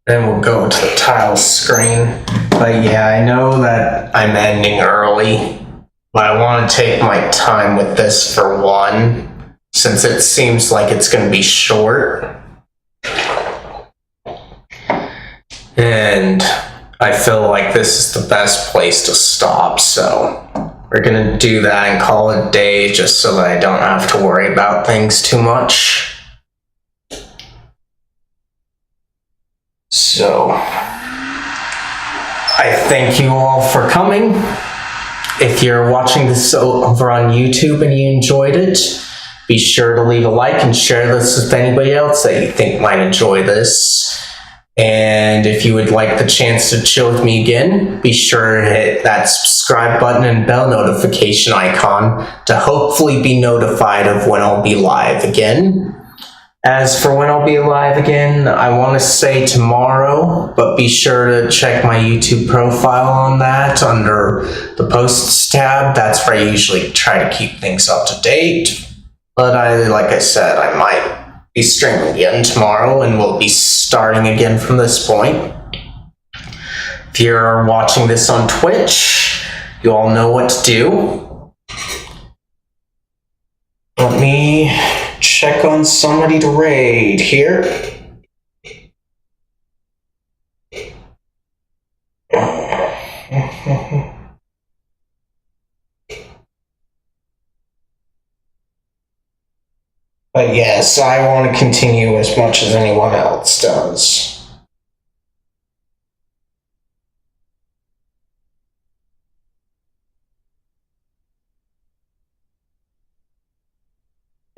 then we'll go to the tile screen. But yeah, I know that I'm ending early, but I want to take my time with this for one, since it seems like it's going to be short. And I feel like this is the best place to stop, so we're going to do that and call it a day just so that I don't have to worry about things too much. So, I thank you all for coming. If you're watching this over on YouTube and you enjoyed it, be sure to leave a like and share this with anybody else that you think might enjoy this. And if you would like the chance to chill with me again, be sure to hit that subscribe button and bell notification icon to hopefully be notified of when I'll be live again. As for when I'll be live again, I want to say tomorrow, but be sure to check my YouTube profile on that under the posts tab. That's where I usually try to keep things up to date. But like I said, I might be streaming again tomorrow, and we'll be starting again from this point. If you're watching this on Twitch, you all know what to do. Let me check on somebody to raid here. But yes, I want to continue as much as anyone else does.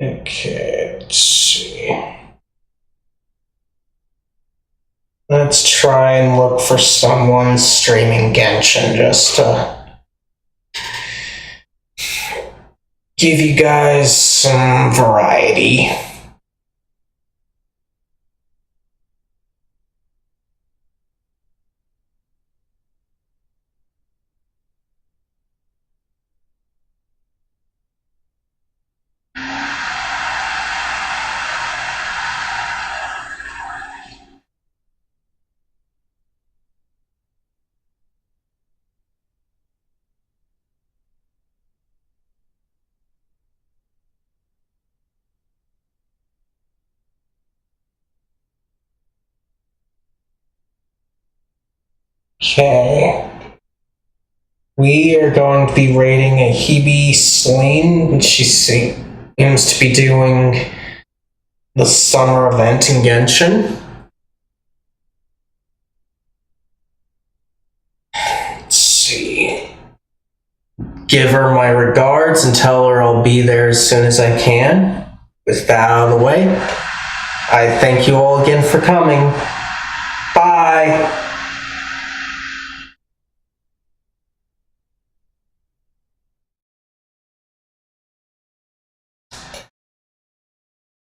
Okay, let's see. Let's try and look for someone streaming Genshin just to give you guys some variety. Okay. We are going to be rating a Hebe Sling. She seems to be doing the summer event in Genshin. Let's see. Give her my regards and tell her I'll be there as soon as I can. With that out of the way, I thank you all again for coming. Bye.